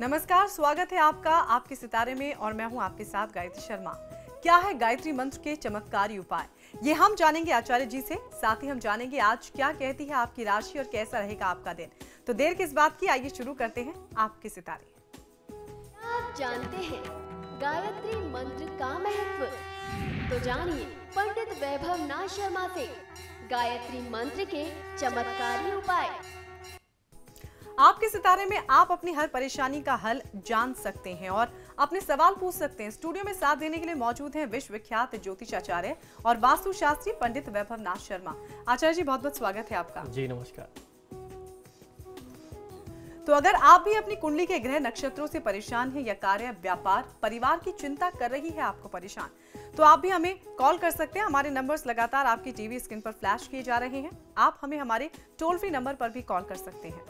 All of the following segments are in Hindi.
नमस्कार, स्वागत है आपका आपके सितारे में और मैं हूं आपके साथ गायत्री शर्मा। क्या है गायत्री मंत्र के चमत्कारी उपाय, ये हम जानेंगे आचार्य जी से। साथ ही हम जानेंगे आज क्या कहती है आपकी राशि और कैसा रहेगा आपका दिन। तो देर किस बात की, आइए शुरू करते हैं आपके सितारे। आप जानते हैं गायत्री मंत्र का महत्व, तो जानिए पंडित वैभव नाथ शर्मा से गायत्री मंत्र के चमत्कारी उपाय। आपके सितारे में आप अपनी हर परेशानी का हल जान सकते हैं और अपने सवाल पूछ सकते हैं। स्टूडियो में साथ देने के लिए मौजूद हैं विश्व विख्यात ज्योतिषाचार्य और वास्तुशास्त्री पंडित वैभव नाथ शर्मा। आचार्य जी, बहुत बहुत स्वागत है आपका। जी नमस्कार। तो अगर आप भी अपनी कुंडली के ग्रह नक्षत्रों से परेशान हैं या कार्य, व्यापार, परिवार की चिंता कर रही है आपको परेशान, तो आप भी हमें कॉल कर सकते हैं। हमारे नंबर्स लगातार आपकी टीवी स्क्रीन पर फ्लैश किए जा रहे हैं। आप हमें हमारे टोल फ्री नंबर पर भी कॉल कर सकते हैं।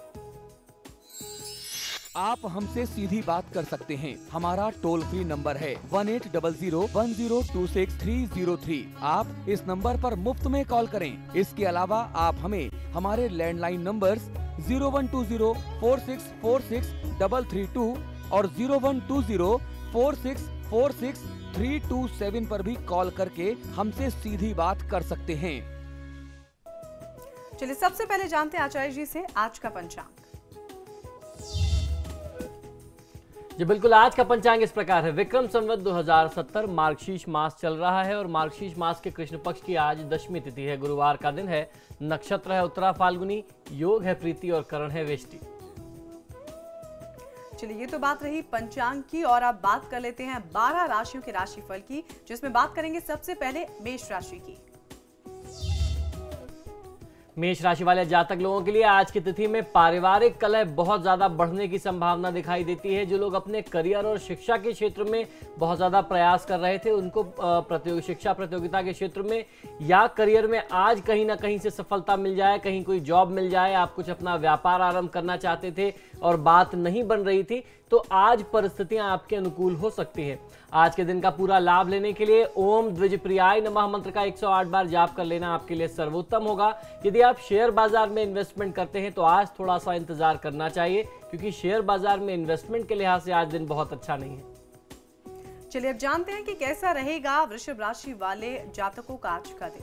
आप हमसे सीधी बात कर सकते हैं। हमारा टोल फ्री नंबर है 180010263003। आप इस नंबर पर मुफ्त में कॉल करें। इसके अलावा आप हमें हमारे लैंडलाइन नंबर्स 012046463332 और 012046463327 पर भी कॉल करके हमसे सीधी बात कर सकते हैं। चलिए सबसे पहले जानते हैं आचार्य जी से आज का पंचांग। जी बिल्कुल, आज का पंचांग इस प्रकार है। विक्रम संवत 2070 मार्गशीर्ष मास चल रहा है और मार्गशीर्ष मास के कृष्ण पक्ष की आज दशमी तिथि है। गुरुवार का दिन है। नक्षत्र है उत्तरा फाल्गुनी, योग है प्रीति और करण है वेष्टि। चलिए, ये तो बात रही पंचांग की और अब बात कर लेते हैं 12 राशियों के राशिफल की, जिसमें बात करेंगे सबसे पहले मेष राशि की। मेष राशि वाले जातक लोगों के लिए आज की तिथि में पारिवारिक कलह बहुत ज्यादा बढ़ने की संभावना दिखाई देती है। जो लोग अपने करियर और शिक्षा के क्षेत्र में बहुत ज्यादा प्रयास कर रहे थे, उनको शिक्षा प्रतियोगिता के क्षेत्र में या करियर में आज कहीं ना कहीं से सफलता मिल जाए, कहीं कोई जॉब मिल जाए। आप कुछ अपना व्यापार आरंभ करना चाहते थे और बात नहीं बन रही थी, तो आज परिस्थितियां आपके अनुकूल हो सकती हैं। आज के दिन का पूरा लाभ लेने के लिए ओम द्विजप्रियाय नमः मंत्र का 108 बार जाप कर लेना आपके लिए सर्वोत्तम होगा। यदि आप शेयर बाजार में इन्वेस्टमेंट करते हैं तो आज थोड़ा सा इंतजार करना चाहिए, क्योंकि शेयर बाजार में इन्वेस्टमेंट के लिहाज से आज दिन बहुत अच्छा नहीं है। चलिए अब जानते हैं कि कैसा रहेगा वृषभ राशि वाले जातकों का आज का दिन।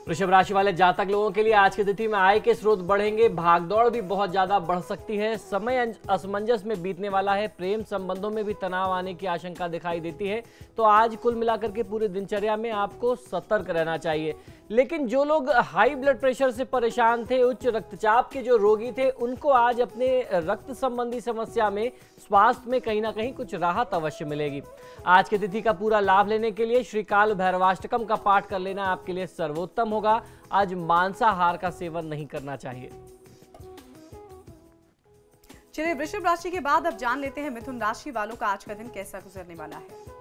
वृषभ राशि वाले जातक लोगों के लिए आज की तिथि में आय के स्रोत बढ़ेंगे। भागदौड़ भी बहुत ज्यादा बढ़ सकती है। समय असमंजस में बीतने वाला है। प्रेम संबंधों में भी तनाव आने की आशंका दिखाई देती है। तो आज कुल मिलाकर के पूरी दिनचर्या में आपको सतर्क रहना चाहिए। लेकिन जो लोग हाई ब्लड प्रेशर से परेशान थे, उच्च रक्तचाप के जो रोगी थे, उनको आज अपने रक्त संबंधी समस्या में स्वास्थ्य में कहीं ना कहीं कुछ राहत अवश्य मिलेगी। आज की तिथि का पूरा लाभ लेने के लिए श्री काल भैरवाष्टकम का पाठ कर लेना आपके लिए सर्वोत्तम होगा। आज मांसाहार का सेवन नहीं करना चाहिए। चलिए वृषभ राशि के बाद अब जान लेते हैं मिथुन राशि वालों का आज का दिन कैसा गुजरने वाला है।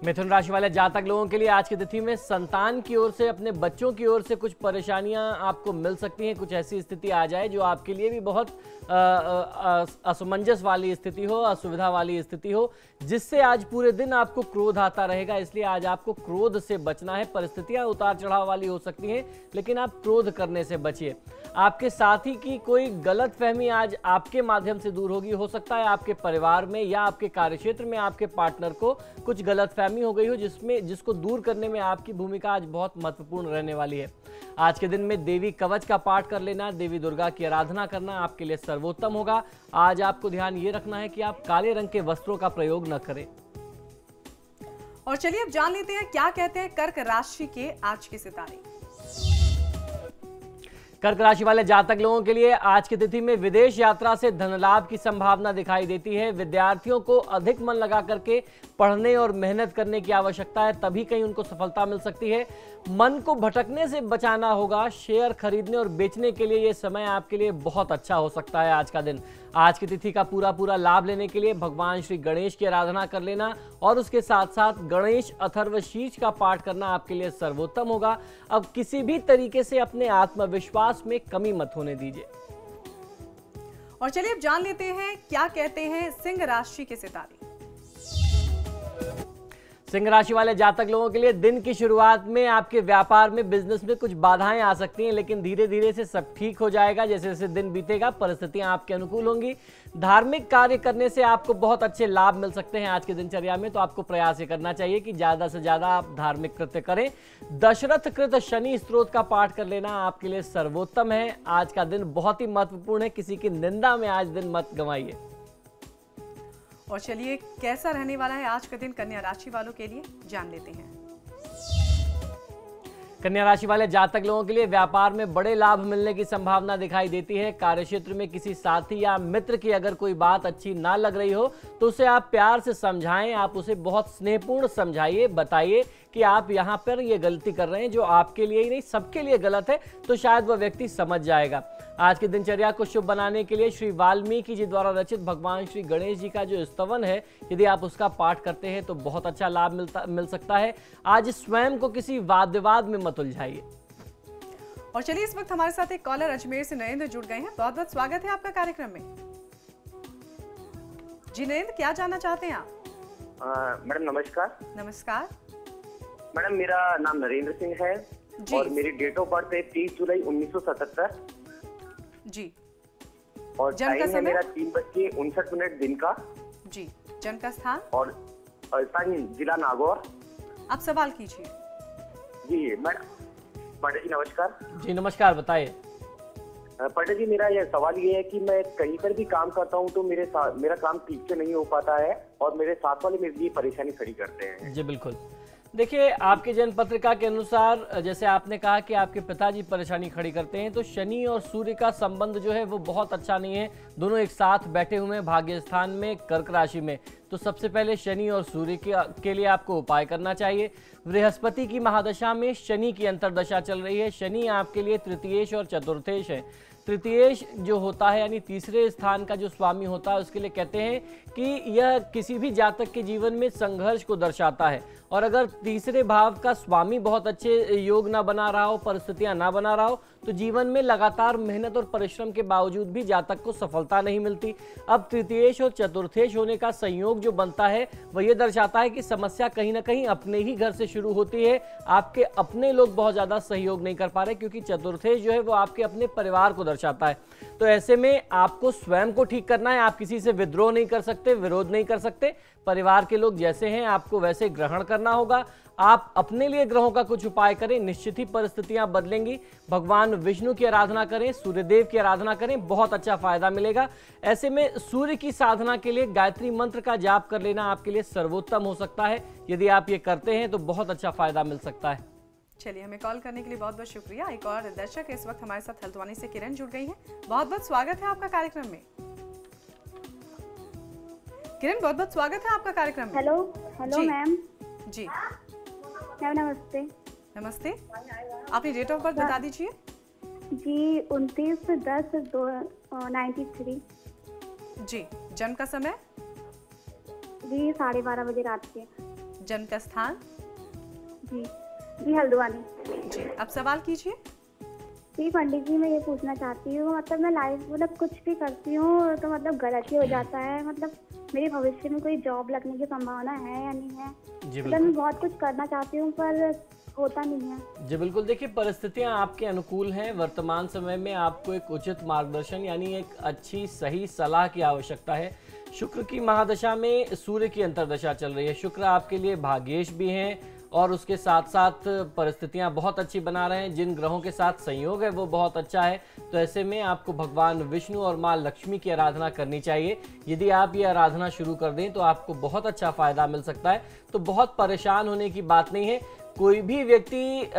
मिथुन राशि वाले जातक लोगों के लिए आज की तिथि में संतान की ओर से, अपने बच्चों की ओर से कुछ परेशानियां आपको मिल सकती हैं। कुछ ऐसी स्थिति आ जाए जो आपके लिए भी बहुत असमंजस वाली स्थिति हो, असुविधा वाली स्थिति हो, जिससे आज पूरे दिन आपको क्रोध आता रहेगा। इसलिए आज आपको क्रोध से बचना है। परिस्थितियां उतार चढ़ाव वाली हो सकती हैं, लेकिन आप क्रोध करने से बचिए। आपके साथी की कोई गलत फहमी आज आपके माध्यम से दूर होगी। हो सकता है आपके परिवार में या आपके कार्यक्षेत्र में आपके पार्टनर को कुछ गलत फहमी हो गई हो, जिसको दूर करने में आपकी भूमिका आज बहुत महत्वपूर्ण रहने वाली है। आज के दिन में देवी कवच का पाठ कर लेना, देवी दुर्गा की आराधना करना आपके लिए सर्वोत्तम होगा। आज आपको ध्यान ये रखना है कि आप काले रंग के वस्त्रों का प्रयोग न करें। और चलिए अब जान लेते हैं क्या कहते हैं कर्क राशि के आज के सितारे। कर्क राशि वाले जातक लोगों के लिए आज की तिथि में विदेश यात्रा से धन लाभ की संभावना दिखाई देती है। विद्यार्थियों को अधिक मन लगा करके पढ़ने और मेहनत करने की आवश्यकता है, तभी कहीं उनको सफलता मिल सकती है। मन को भटकने से बचाना होगा। शेयर खरीदने और बेचने के लिए ये समय आपके लिए बहुत अच्छा हो सकता है। आज का दिन, आज की तिथि का पूरा लाभ लेने के लिए भगवान श्री गणेश की आराधना कर लेना और उसके साथ साथ गणेश अथर्वशीर्ष का पाठ करना आपके लिए सर्वोत्तम होगा। अब किसी भी तरीके से अपने आत्मविश्वास में कमी मत होने दीजिए। और चलिए अब जान लेते हैं क्या कहते हैं सिंह राशि के सितारे। सिंह राशि वाले जातक लोगों के लिए दिन की शुरुआत में आपके व्यापार में, बिजनेस में कुछ बाधाएं आ सकती हैं, लेकिन धीरे धीरे से सब ठीक हो जाएगा। जैसे जैसे दिन बीतेगा परिस्थितियां आपके अनुकूल होंगी। धार्मिक कार्य करने से आपको बहुत अच्छे लाभ मिल सकते हैं आज की दिनचर्या में, तो आपको प्रयास ये करना चाहिए कि ज्यादा से ज्यादा आप धार्मिक कृत्य करें। दशरथ कृत शनि स्तोत्र का पाठ कर लेना आपके लिए सर्वोत्तम है। आज का दिन बहुत ही महत्वपूर्ण है, किसी की निंदा में आज दिन मत गंवाइए। और चलिए कैसा रहने वाला है आज का दिन कन्या राशि वालों के लिए, जान लेते हैं। कन्या राशि वाले जातक लोगों के लिए व्यापार में बड़े लाभ मिलने की संभावना दिखाई देती है। कार्यक्षेत्र में किसी साथी या मित्र की अगर कोई बात अच्छी ना लग रही हो तो उसे आप प्यार से समझाएं। आप उसे बहुत स्नेहपूर्ण समझाइए, बताइए कि आप यहाँ पर ये गलती कर रहे हैं जो आपके लिए ही नहीं सबके लिए गलत है, तो शायद वह व्यक्ति समझ जाएगा। आज की दिनचर्या को शुभ बनाने के लिए श्री वाल्मीकि जी द्वारा रचित भगवान श्री गणेश जी का जो स्तवन है, यदि आप उसका पाठ करते हैं तो बहुत अच्छा लाभ मिल सकता है। आज स्वयं को किसी वाद विवाद में मत उलझाइए। और चलिए इस वक्त हमारे साथ एक कॉलर अजमेर से नरेंद्र जुड़ गए हैं। बहुत बहुत स्वागत है आपका कार्यक्रम में। जी नरेंद्र, क्या जानना चाहते हैं आप? मैडम नमस्कार। नमस्कार मैडम, मेरा नाम नरेंद्र सिंह है और मेरी डेट ऑफ बर्थ है 30 जुलाई 1977 जी। और टाइम है मेरा 3:59 दिन का जी। जन्म का स्थान और जिला नागौर। आप सवाल कीजिए। जी मैडम। पंडित जी नमस्कार। जी नमस्कार, बताइए। पंडित जी, मेरा यह सवाल ये है कि मैं कहीं पर भी काम करता हूँ तो मेरा काम ठीक से नहीं हो पाता है और मेरे साथ वाले मेरे लिए परेशानी खड़ी करते हैं। जी बिल्कुल, देखिए आपके जन्म पत्रिका के अनुसार जैसे आपने कहा कि आपके पिताजी परेशानी खड़ी करते हैं, तो शनि और सूर्य का संबंध जो है वो बहुत अच्छा नहीं है। दोनों एक साथ बैठे हुए हैं भाग्य स्थान में कर्क राशि में। तो सबसे पहले शनि और सूर्य के लिए आपको उपाय करना चाहिए। बृहस्पति की महादशा में शनि की अंतर्दशा चल रही है। शनि आपके लिए तृतीयेश और चतुर्थेश है। तृतीयेश जो होता है यानी तीसरे स्थान का जो स्वामी होता है, उसके लिए कहते हैं कि यह किसी भी जातक के जीवन में संघर्ष को दर्शाता है। और अगर तीसरे भाव का स्वामी बहुत अच्छे योग ना बना रहा हो, परिस्थितियां ना बना रहा हो, तो जीवन में लगातार मेहनत और परिश्रम के बावजूद भी जातक को सफलता नहीं मिलती। अब तृतीयेश और चतुर्थेश होने का संयोग जो बनता है वह ये दर्शाता है कि समस्या कहीं ना कहीं अपने ही घर से शुरू होती है। आपके अपने लोग बहुत ज्यादा सहयोग नहीं कर पा रहे, क्योंकि चतुर्थेश जो है वो आपके अपने परिवार को दर्शाता है। तो ऐसे में आपको स्वयं को ठीक करना है। आप किसी से विद्रोह नहीं कर सकते, विरोध नहीं कर सकते। परिवार के लोग जैसे हैं आपको वैसे ग्रहण करना होगा। आप अपने लिए ग्रहों का कुछ उपाय करें, निश्चित ही परिस्थितियां बदलेंगी। भगवान विष्णु की आराधना करें, सूर्यदेव की आराधना करें, बहुत अच्छा फायदा मिलेगा। ऐसे में सूर्य की साधना के लिए गायत्री मंत्र का जाप कर लेना आपके लिए सर्वोत्तम हो सकता है। यदि आप ये करते हैं तो बहुत अच्छा फायदा मिल सकता है। चलिए, हमें कॉल करने के लिए बहुत बहुत शुक्रिया। एक और दर्शक इस वक्त हमारे साथ हल्द्वानी से किरण जुड़ गई हैं। बहुत बहुत स्वागत है आपका कार्यक्रम में। किरण, बहुत बहुत स्वागत है आपका कार्यक्रम में। Hello ma'am. जी मैम नमस्ते। नमस्ते, अपनी डेट ऑफ बर्थ बता दीजिए। जी 29/10/93। जी। जन्म का समय? जी 12:30 बजे रात के। जन्म का स्थान? जी हल्द्वानी। जी, अब सवाल कीजिए। जी पंडित जी, मैं ये पूछना चाहती हूँ, मतलब मैं लाइफ मतलब कुछ भी करती हूँ तो मतलब गलत ही हो जाता है। मतलब मेरे भविष्य में कोई जॉब लगने की संभावना है या नहीं है? मतलब मैं बहुत कुछ करना चाहती हूँ पर होता नहीं है। जी बिल्कुल, देखिए परिस्थितियां आपके अनुकूल हैं। वर्तमान समय में आपको एक उचित मार्गदर्शन यानी एक अच्छी सही सलाह की आवश्यकता है। शुक्र की महादशा में सूर्य की अंतर्दशा चल रही है। शुक्र आपके लिए भाग्येश भी हैं और उसके साथ साथ परिस्थितियां बहुत अच्छी बना रहे हैं। जिन ग्रहों के साथ संयोग है वो बहुत अच्छा है। तो ऐसे में आपको भगवान विष्णु और माँ लक्ष्मी की आराधना करनी चाहिए। यदि आप ये आराधना शुरू कर दें तो आपको बहुत अच्छा फायदा मिल सकता है। तो बहुत परेशान होने की बात नहीं है। कोई भी व्यक्ति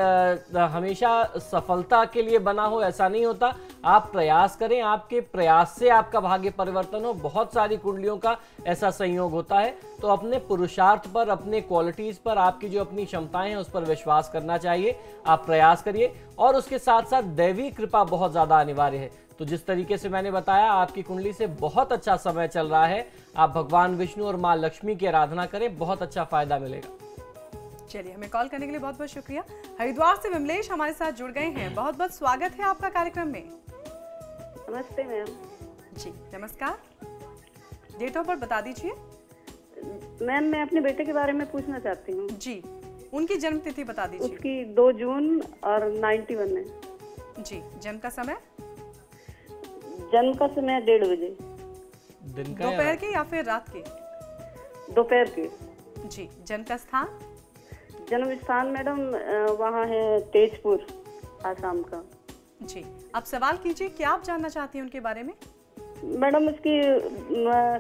हमेशा सफलता के लिए बना हो ऐसा नहीं होता। आप प्रयास करें, आपके प्रयास से आपका भाग्य परिवर्तन हो। बहुत सारी कुंडलियों का ऐसा संयोग होता है। तो अपने पुरुषार्थ पर, अपने क्वालिटीज पर, आपकी जो अपनी क्षमताएं हैं उस पर विश्वास करना चाहिए। आप प्रयास करिए और उसके साथ साथ दैवी कृपा बहुत ज्यादा अनिवार्य है। तो जिस तरीके से मैंने बताया, आपकी कुंडली से बहुत अच्छा समय चल रहा है। आप भगवान विष्णु और माँ लक्ष्मी की आराधना करें, बहुत अच्छा फायदा मिलेगा। चलिए, हमें कॉल करने के लिए बहुत बहुत शुक्रिया। हरिद्वार से विमलेश हमारे साथ जुड़ गए हैं। बहुत बहुत स्वागत है आपका कार्यक्रम में। नमस्ते मैम। जी नमस्कार। डेट ऑफ बर्थ बता दीजिए। मैम मैं अपने बेटे के बारे में पूछना चाहती हूँ। जी, उनकी जन्म तिथि बता दीजिए। उसकी 2 जून और 91 है। जी, जन्म का समय? जन्म का समय 1:30 बजे। दिन का दोपहर के या फिर रात के? दोपहर के। जी, जन्म का स्थान? जन्म स्थान मैडम वहाँ है तेजपुर, आसाम का। जी, आप सवाल कीजिए, क्या आप जानना चाहती हैं उनके बारे में? मैडम उसकी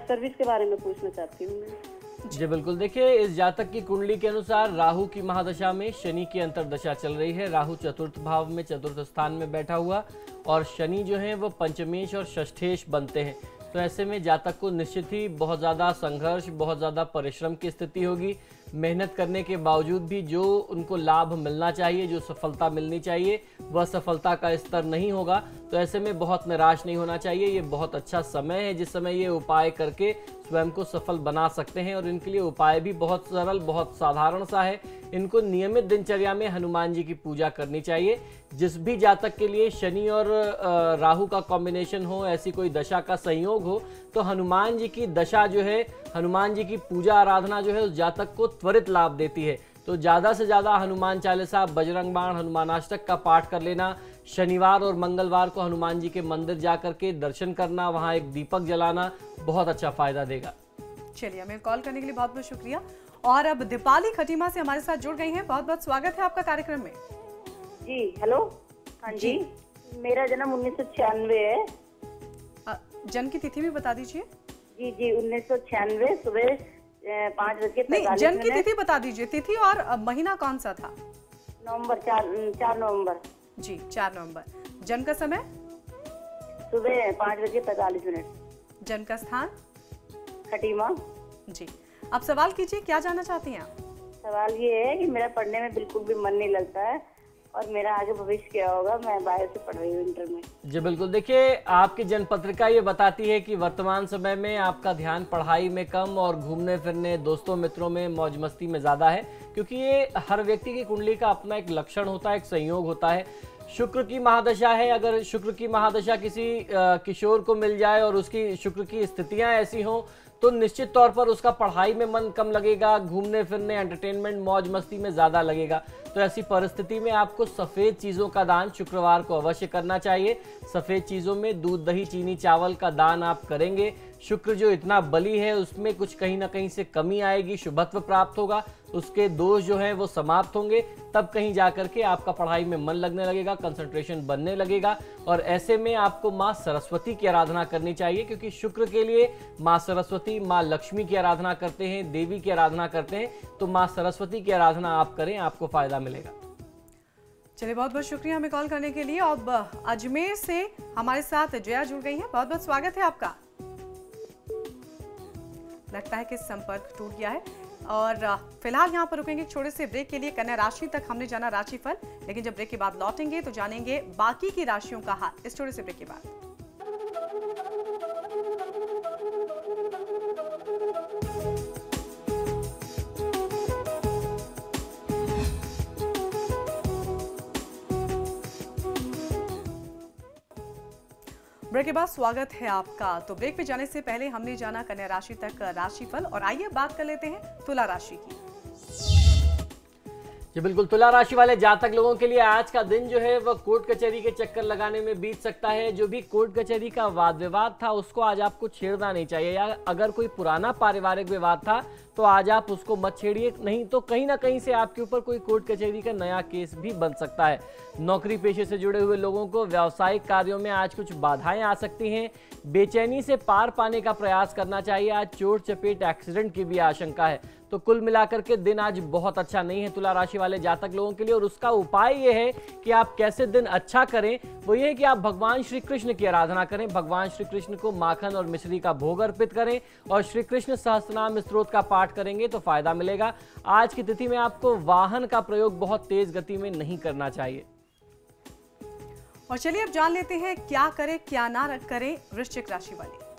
सर्विस के बारे में पूछना चाहती हूँ मैं। जी बिल्कुल, देखिए इस जातक की कुंडली के अनुसार राहु की महादशा में शनि की अंतर्दशा चल रही है। राहु चतुर्थ भाव में चतुर्थ स्थान में बैठा हुआ और शनि जो है वो पंचमेश और षष्ठेश बनते हैं। तो ऐसे में जातक को निश्चित ही बहुत ज़्यादा संघर्ष, बहुत ज़्यादा परिश्रम की स्थिति होगी। मेहनत करने के बावजूद भी जो उनको लाभ मिलना चाहिए, जो सफलता मिलनी चाहिए, वह सफलता का स्तर नहीं होगा। तो ऐसे में बहुत निराश नहीं होना चाहिए। ये बहुत अच्छा समय है जिस समय ये उपाय करके स्वयं को सफल बना सकते हैं और इनके लिए उपाय भी बहुत सरल, बहुत साधारण सा है। इनको नियमित दिनचर्या में हनुमान जी की पूजा करनी चाहिए। जिस भी जातक के लिए शनि और राहु का कॉम्बिनेशन हो, ऐसी कोई दशा का संयोग हो, तो हनुमान जी की दशा जो है, हनुमान जी की पूजा आराधना जो है उस जातक को त्वरित लाभ देती है। तो ज़्यादा से ज़्यादा हनुमान चालीसा, बजरंग बाण, हनुमानाष्टक का पाठ कर लेना। शनिवार और मंगलवार को हनुमान जी के मंदिर जाकर के दर्शन करना, वहाँ एक दीपक जलाना बहुत अच्छा फायदा देगा। चलिए, हमें कॉल करने के लिए बहुत बहुत शुक्रिया। और अब दीपाली खटीमा से हमारे साथ जुड़ गई हैं। बहुत बहुत स्वागत है आपका कार्यक्रम में। जी हेलो। हाँ जी, मेरा जन्म 1996 है। जन्म की तिथि भी बता दीजिए। जी जी 1996 सुबह 5:45 नहीं, जन्म की तिथि बता दीजिए। तिथि और महीना कौन सा था? नवंबर 4 नवंबर। जी, 4 नवंबर। जन्म का समय? सुबह 5:45। जन्म का स्थान? खटीमा। जी, आप सवाल कीजिए, क्या जानना चाहती हैं आप? सवाल ये है कि मेरा पढ़ने में बिल्कुल भी मन नहीं लगता है और मेरा आगे भविष्य क्या होगा। मैं बाहर से पढ़ रही हूँ, इंटर में। जी बिल्कुल, देखिए आपकी जन्म पत्रिका ये बताती है कि वर्तमान समय में आपका ध्यान पढ़ाई में कम और घूमने फिरने, दोस्तों मित्रों में, मौज मस्ती में ज़्यादा है। क्योंकि ये हर व्यक्ति की कुंडली का अपना एक लक्षण होता है, एक संयोग होता है। शुक्र की महादशा है, अगर शुक्र की महादशा किसी किशोर को मिल जाए और उसकी शुक्र की स्थितियाँ ऐसी हों तो निश्चित तौर पर उसका पढ़ाई में मन कम लगेगा, घूमने फिरने, एंटरटेनमेंट, मौज मस्ती में ज़्यादा लगेगा। तो ऐसी परिस्थिति में आपको सफ़ेद चीज़ों का दान शुक्रवार को अवश्य करना चाहिए। सफ़ेद चीज़ों में दूध, दही, चीनी, चावल का दान आप करेंगे। शुक्र जो इतना बली है उसमें कुछ कहीं ना कहीं से कमी आएगी, शुभत्व प्राप्त होगा, उसके दोष जो हैं वो समाप्त होंगे। तब कहीं जाकर के आपका पढ़ाई में मन लगने लगेगा, कंसंट्रेशन बनने लगेगा। और ऐसे में आपको माँ सरस्वती की आराधना करनी चाहिए, क्योंकि शुक्र के लिए माँ सरस्वती, माँ लक्ष्मी की आराधना करते हैं, देवी की आराधना करते हैं। तो माँ सरस्वती की आराधना आप करें, आपको फायदा मिलेगा। चलिए, बहुत बहुत शुक्रिया हमें कॉल करने के लिए। अब अजमेर से हमारे साथ जया जुड़ गई हैं। बहुत बहुत स्वागत है आपका। लगता है कि संपर्क टूट गया है और फिलहाल यहाँ पर रुकेंगे छोटे से ब्रेक के लिए। कन्या राशि तक हमने जाना राशिफल, लेकिन जब ब्रेक के बाद लौटेंगे तो जानेंगे बाकी की राशियों का हाल इस छोटे से ब्रेक के बाद। ब्रेक के बाद स्वागत है आपका। तो ब्रेक पे जाने से पहले हमने जाना कन्या राशि तक राशिफल और आइए बात कर लेते हैं तुला राशि की। जी बिल्कुल, तुला राशि वाले जातक लोगों के लिए आज का दिन जो है वह कोर्ट कचहरी के चक्कर लगाने में बीत सकता है। जो भी कोर्ट कचहरी का वाद विवाद था उसको आज आपको छेड़ना नहीं चाहिए, या अगर कोई पुराना पारिवारिक विवाद था तो आज आप उसको मत छेड़िए, नहीं तो कहीं ना कहीं से आपके ऊपर कोई कोर्ट कचहरी का नया केस भी बन सकता है। नौकरी पेशे से जुड़े हुए लोगों को व्यावसायिक कार्यों में आज कुछ बाधाएं आ सकती हैं। बेचैनी से पार पाने का प्रयास करना चाहिए। आज चोट चपेट, एक्सीडेंट की भी आशंका है। तो कुल मिलाकर के दिन आज बहुत अच्छा नहीं है तुला राशि वाले जातक लोगों के लिए। और उसका उपाय ये है कि आप कैसे दिन अच्छा करें, वो ये है कि आप भगवान श्री कृष्ण की आराधना करें। भगवान श्री कृष्ण को माखन और मिश्री का भोग अर्पित करें और श्री कृष्ण सहस्त्रनाम स्तोत्र का पाठ करेंगे तो फायदा मिलेगा। आज की तिथि में आपको वाहन का प्रयोग बहुत तेज गति में नहीं करना चाहिए। और चलिए अब जान लेते हैं क्या करें क्या ना करें वृश्चिक राशि वाले।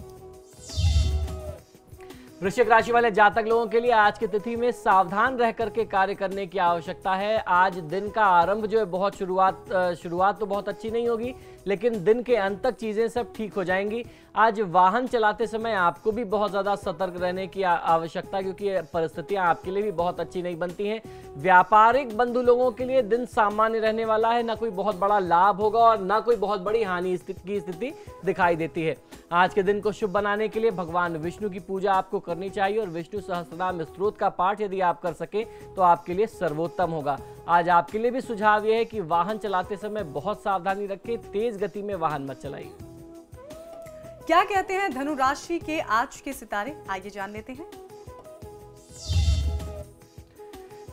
वृश्चिक राशि वाले जातक लोगों के लिए आज की तिथि में सावधान रह करके कार्य करने की आवश्यकता है। आज दिन का आरंभ जो है बहुत शुरुआत तो बहुत अच्छी नहीं होगी, लेकिन दिन के अंत तक चीजें सब ठीक हो जाएंगी। आज वाहन चलाते समय आपको भी बहुत ज्यादा सतर्क रहने की आवश्यकता, क्योंकि परिस्थितियां आपके लिए भी बहुत अच्छी नहीं बनती हैं। व्यापारिक बंधु लोगों के लिए दिन सामान्य रहने वाला है, ना कोई बहुत बड़ा लाभ होगा और ना कोई बहुत बड़ी हानि की स्थिति दिखाई देती है। आज के दिन को शुभ बनाने के लिए भगवान विष्णु की पूजा आपको करनी चाहिए और विष्णु सहस्त्रनाम स्तोत्र का पाठ यदि आप कर सके तो आपके लिए सर्वोत्तम होगा। आज आपके लिए भी सुझाव यह है कि वाहन चलाते समय बहुत सावधानी रखें, तेज गति में वाहन मत चलाइए। क्या कहते हैं धनु राशि के आज के सितारे, आइए जान लेते हैं।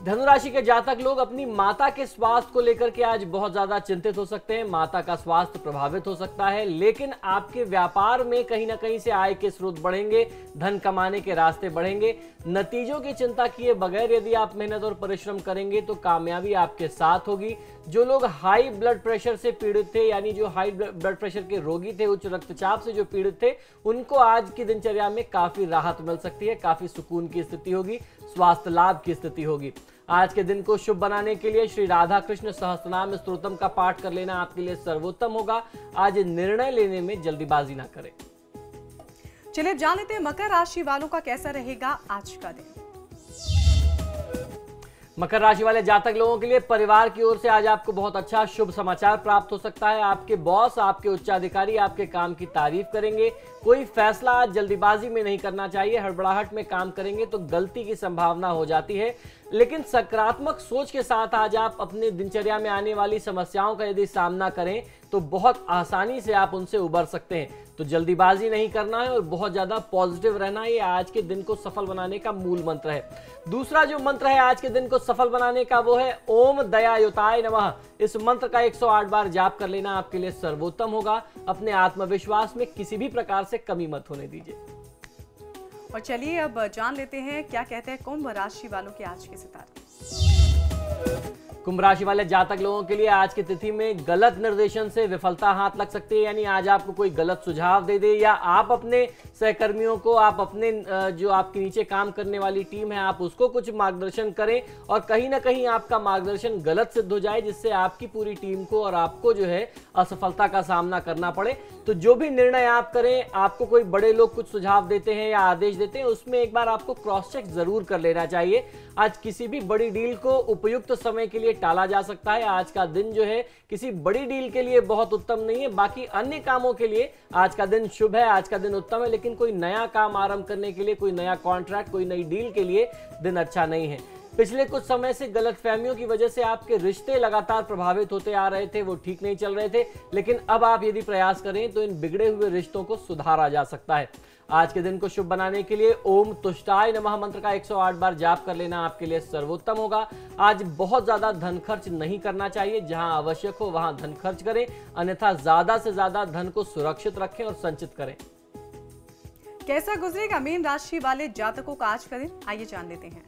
धनु राशि के जातक लोग अपनी माता के स्वास्थ्य को लेकर के आज बहुत ज्यादा चिंतित हो सकते हैं। माता का स्वास्थ्य प्रभावित हो सकता है, लेकिन आपके व्यापार में कहीं ना कहीं से आय के स्रोत बढ़ेंगे, धन कमाने के रास्ते बढ़ेंगे। नतीजों की चिंता किए बगैर यदि आप मेहनत और परिश्रम करेंगे तो कामयाबी आपके साथ होगी। जो लोग हाई ब्लड प्रेशर से पीड़ित थे, यानी जो हाई ब्लड प्रेशर के रोगी थे, उच्च रक्तचाप से जो पीड़ित थे, उनको आज की दिनचर्या में काफी राहत मिल सकती है, काफी सुकून की स्थिति होगी, स्वास्थ्य लाभ की स्थिति होगी। आज के दिन को शुभ बनाने के लिए श्री राधा कृष्ण सहस्त्रनाम स्तोत्रम का पाठ कर लेना आपके लिए सर्वोत्तम होगा। आज निर्णय लेने में जल्दीबाजी ना करें। चलिए जान लेते हैं मकर राशि वालों का कैसा रहेगा आज का दिन। मकर राशि वाले जातक लोगों के लिए परिवार की ओर से आज आपको बहुत अच्छा शुभ समाचार प्राप्त हो सकता है। आपके बॉस, आपके उच्चाधिकारी आपके काम की तारीफ करेंगे। कोई फैसला आज जल्दीबाजी में नहीं करना चाहिए, हड़बड़ाहट में काम करेंगे तो गलती की संभावना हो जाती है। लेकिन सकारात्मक सोच के साथ आज आप अपने दिनचर्या में आने वाली समस्याओं का यदि सामना करें तो बहुत आसानी से आप उनसे उबर सकते हैं। तो जल्दीबाजी नहीं करना है और बहुत ज्यादा पॉजिटिव रहना, ये आज के दिन को सफल बनाने का मूल मंत्र है। दूसरा जो मंत्र है आज के दिन को सफल बनाने का, वो है ओम दयायुताय नमः। इस मंत्र का 108 बार जाप कर लेना आपके लिए सर्वोत्तम होगा। अपने आत्मविश्वास में किसी भी प्रकार से कमी मत होने दीजिए। और चलिए अब जान लेते हैं क्या कहते हैं कुंभ राशि वालों के आज के सितारे। कुंभ राशि वाले जातक लोगों के लिए आज की तिथि में गलत निर्देशन से विफलता हाथ लग सकती है, यानी आज आपको कोई गलत सुझाव दे दे या आप अपने सहकर्मियों को, आप अपने जो आपके नीचे काम करने वाली टीम है, आप उसको कुछ मार्गदर्शन करें और कहीं ना कहीं आपका मार्गदर्शन गलत सिद्ध हो जाए, जिससे आपकी पूरी टीम को और आपको जो है असफलता का सामना करना पड़े। तो जो भी निर्णय आप करें, आपको कोई बड़े लोग कुछ सुझाव देते हैं या आदेश देते हैं, उसमें एक बार आपको क्रॉस चेक जरूर कर लेना चाहिए। आज किसी भी बड़ी डील को उपयुक्त समय के लिए टाला जा सकता है। आज का दिन जो है किसी बड़ी डील के लिए बहुत उत्तम नहीं है, बाकी अन्य कामों के लिए आज का दिन शुभ है, आज का दिन उत्तम है। लेकिन कोई नया काम आरंभ करने के लिए, कोई नया कॉन्ट्रैक्ट, कोई नई डील के लिए दिन अच्छा नहीं है। पिछले कुछ समय से गलतफहमियों की वजह से आपके रिश्ते लगातार प्रभावित होते आ रहे थे, वो ठीक नहीं चल रहे थे, लेकिन अब आप यदि प्रयास करें तो इन बिगड़े हुए रिश्तों को सुधारा जा सकता है। आज के दिन को शुभ बनाने के लिए ओम तुष्टाय नमः मंत्र का 108 बार जाप कर लेना आपके लिए सर्वोत्तम होगा। आज बहुत ज्यादा धन खर्च नहीं करना चाहिए, जहां आवश्यक हो वहां धन खर्च करें, अन्यथा ज्यादा से ज्यादा धन को सुरक्षित रखें और संचित करें। कैसा गुजरेगा मीन राशि वाले जातकों का आज का दिन, आइए जान लेते हैं।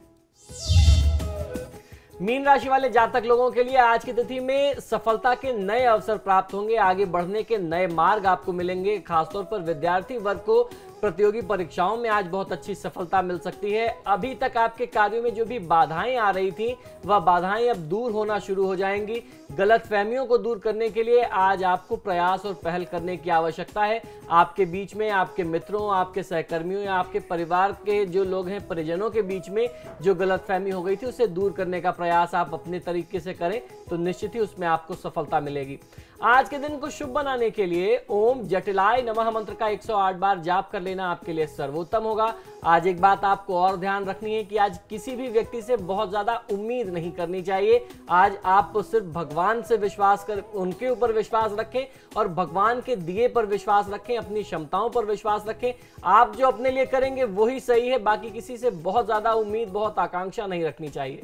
मीन राशि वाले जातक लोगों के लिए आज की तिथि में सफलता के नए अवसर प्राप्त होंगे, आगे बढ़ने के नए मार्ग आपको मिलेंगे। खासतौर पर विद्यार्थी वर्ग को प्रतियोगी परीक्षाओं में आज बहुत अच्छी सफलता मिल सकती है। अभी तक आपके कार्यों में जो भी बाधाएं आ रही थी, वह बाधाएं अब दूर होना शुरू हो जाएंगी। गलतफहमियों को दूर करने के लिए आज आपको प्रयास और पहल करने की आवश्यकता है। आपके बीच में, आपके मित्रों, आपके सहकर्मियों या आपके परिवार के जो लोग हैं, परिजनों के बीच में जो गलतफहमी हो गई थी, उसे दूर करने का प्रयास आप अपने तरीके से करें तो निश्चित ही उसमें आपको सफलता मिलेगी। आज के दिन को शुभ बनाने के लिए ओम जटिलाय नमः मंत्र का 108 बार जाप कर लेना आपके लिए सर्वोत्तम होगा। आज एक बात आपको और ध्यान रखनी है कि आज किसी भी व्यक्ति से बहुत ज्यादा उम्मीद नहीं करनी चाहिए। आज आप सिर्फ भगवान से विश्वास कर, उनके ऊपर विश्वास रखें और भगवान के दिए पर विश्वास रखें, अपनी क्षमताओं पर विश्वास रखें। आप जो अपने लिए करेंगे वही सही है, बाकी किसी से बहुत ज्यादा उम्मीद, बहुत आकांक्षा नहीं रखनी चाहिए।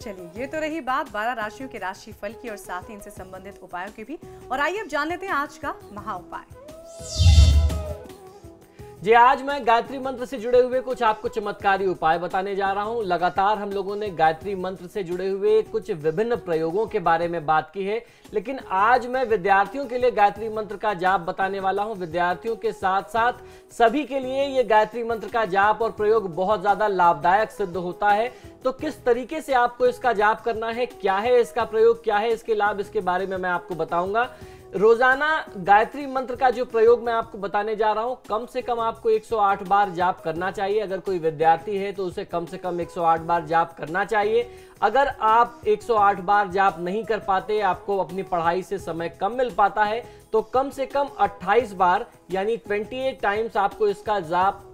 चलिए ये तो रही बात 12 राशियों के राशि फल की और साथ ही इनसे संबंधित उपायों की भी। और आइए अब जान लेते हैं आज का महा उपाय। जी, आज मैं गायत्री मंत्र से जुड़े हुए कुछ आपको चमत्कारी उपाय बताने जा रहा हूं। लगातार हम लोगों ने गायत्री मंत्र से जुड़े हुए कुछ विभिन्न प्रयोगों के बारे में बात की है, लेकिन आज मैं विद्यार्थियों के लिए गायत्री मंत्र का जाप बताने वाला हूं। विद्यार्थियों के साथ साथ सभी के लिए ये गायत्री मंत्र का जाप और प्रयोग बहुत ज्यादा लाभदायक सिद्ध होता है। तो किस तरीके से आपको इसका जाप करना है, क्या है इसका प्रयोग, क्या है इसके लाभ, इसके बारे में मैं आपको बताऊंगा। रोजाना गायत्री मंत्र का जो प्रयोग मैं आपको बताने जा रहा हूं, कम से कम आपको 108 बार जाप करना चाहिए। अगर कोई विद्यार्थी है तो उसे कम से कम 108 बार जाप करना चाहिए। अगर आप 108 बार जाप नहीं कर पाते, आपको अपनी पढ़ाई से समय कम मिल पाता है, तो कम से कम 28 बार यानी 28 टाइम्स आपको इसका जाप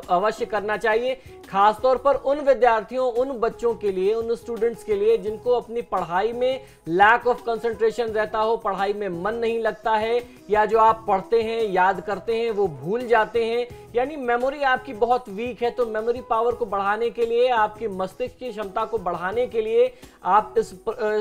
अवश्य करना चाहिए। खासतौर पर उन विद्यार्थियों, उन बच्चों के लिए, उन स्टूडेंट्स के लिए जिनको अपनी पढ़ाई में लैक ऑफ कंसंट्रेशन रहता हो, पढ़ाई में मन नहीं लगता है, या जो आप पढ़ते हैं, याद करते हैं, वो भूल जाते हैं, यानी मेमोरी आपकी बहुत वीक है। तो मेमोरी पावर को बढ़ाने के लिए, आपकी मस्तिष्क की क्षमता को बढ़ाने के लिए आप इस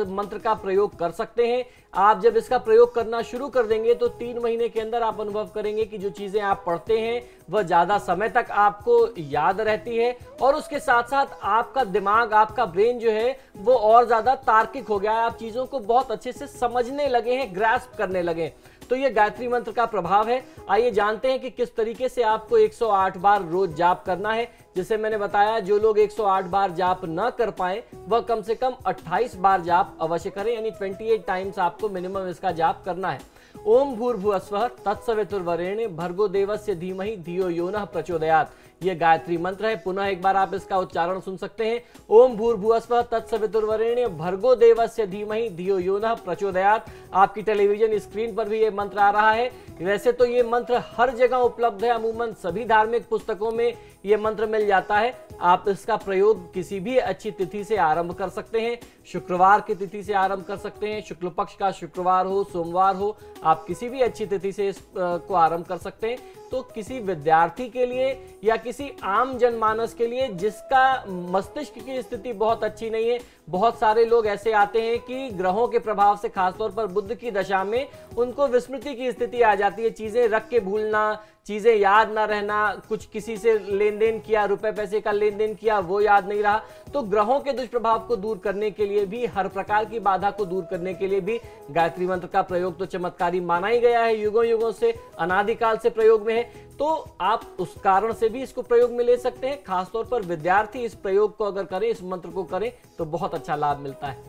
मंत्र का प्रयोग कर सकते हैं। आप जब इसका प्रयोग करना शुरू कर देंगे तो 3 महीने के अंदर आप अनुभव करेंगे कि जो चीजें आप पढ़ते हैं वह ज्यादा समय तक आपको याद रहती है, और उसके साथ साथ आपका दिमाग, आपका ब्रेन जो है वो और ज्यादा तार्किक हो गया है। आप चीजों को बहुत अच्छे से समझने लगे हैं, ग्रैस्प करने लगे हैं। तो ये गायत्री मंत्र का प्रभाव है। आइए जानते हैं कि किस तरीके से आपको 108 बार रोज जाप करना है। जिसे मैंने बताया, जो लोग 108 बार जाप न कर पाए वह कम से कम 28 बार जाप अवश्य करें, यानी 28 टाइम्स आपको मिनिमम इसका जाप करना है। ओम भूर्भुवस्वः तत्सवितुर्वरेण्यं भर्गो देवस्य धीमहि धियो यो नः प्रचोदयात्। यह गायत्री मंत्र है। पुनः एक बार आप इसका उच्चारण सुन सकते हैं। ओम भूर्भुवस्वः तत्सवितुर्वरेण्यं भर्गो देवस्य धीमहि धियो यो नः प्रचोदयात्। आपकी टेलीविजन स्क्रीन पर भी यह मंत्र आ रहा है। वैसे तो ये मंत्र हर जगह उपलब्ध है, अमूमन सभी धार्मिक पुस्तकों में यह मंत्र मिल जाता है। आप इसका प्रयोग किसी भी अच्छी तिथि से आरंभ कर सकते हैं। शुक्रवार की तिथि से आरंभ कर सकते हैं, शुक्ल पक्ष का शुक्रवार हो, सोमवार हो, आप किसी भी अच्छी तिथि से इसको आरंभ कर सकते हैं। तो किसी विद्यार्थी के लिए या किसी आम जनमानस के लिए जिसका मस्तिष्क की स्थिति बहुत अच्छी नहीं है, बहुत सारे लोग ऐसे आते हैं कि ग्रहों के प्रभाव से, खासतौर पर बुध की दशा में, उनको विस्मृति की स्थिति आ जाती है। चीजें रख के भूलना, चीजें याद ना रहना, कुछ किसी से लेन देन किया, रुपए पैसे का लेन देन किया, वो याद नहीं रहा। तो ग्रहों के दुष्प्रभाव को दूर करने के लिए भी, हर प्रकार की बाधा को दूर करने के लिए भी गायत्री मंत्र का प्रयोग तो चमत्कारी माना ही गया है। युगों युगों से, अनादिकाल से प्रयोग में है। तो आप उस कारण से भी इसको प्रयोग में ले सकते हैं। खासतौर पर विद्यार्थी इस प्रयोग को अगर करें, इस मंत्र को करें, तो बहुत अच्छा लाभ मिलता है।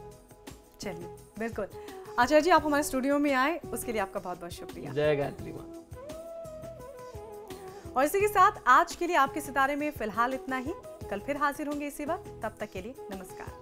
चलिए, बिल्कुल। आचार्य जी, आप हमारे स्टूडियो में आए, उसके लिए आपका बहुत बहुत शुक्रिया। जय गायत्री मां। और इसी के साथ आज के लिए आपके सितारे में फिलहाल इतना ही। कल फिर हाजिर होंगे इसी वक्त। तब तक के लिए नमस्कार।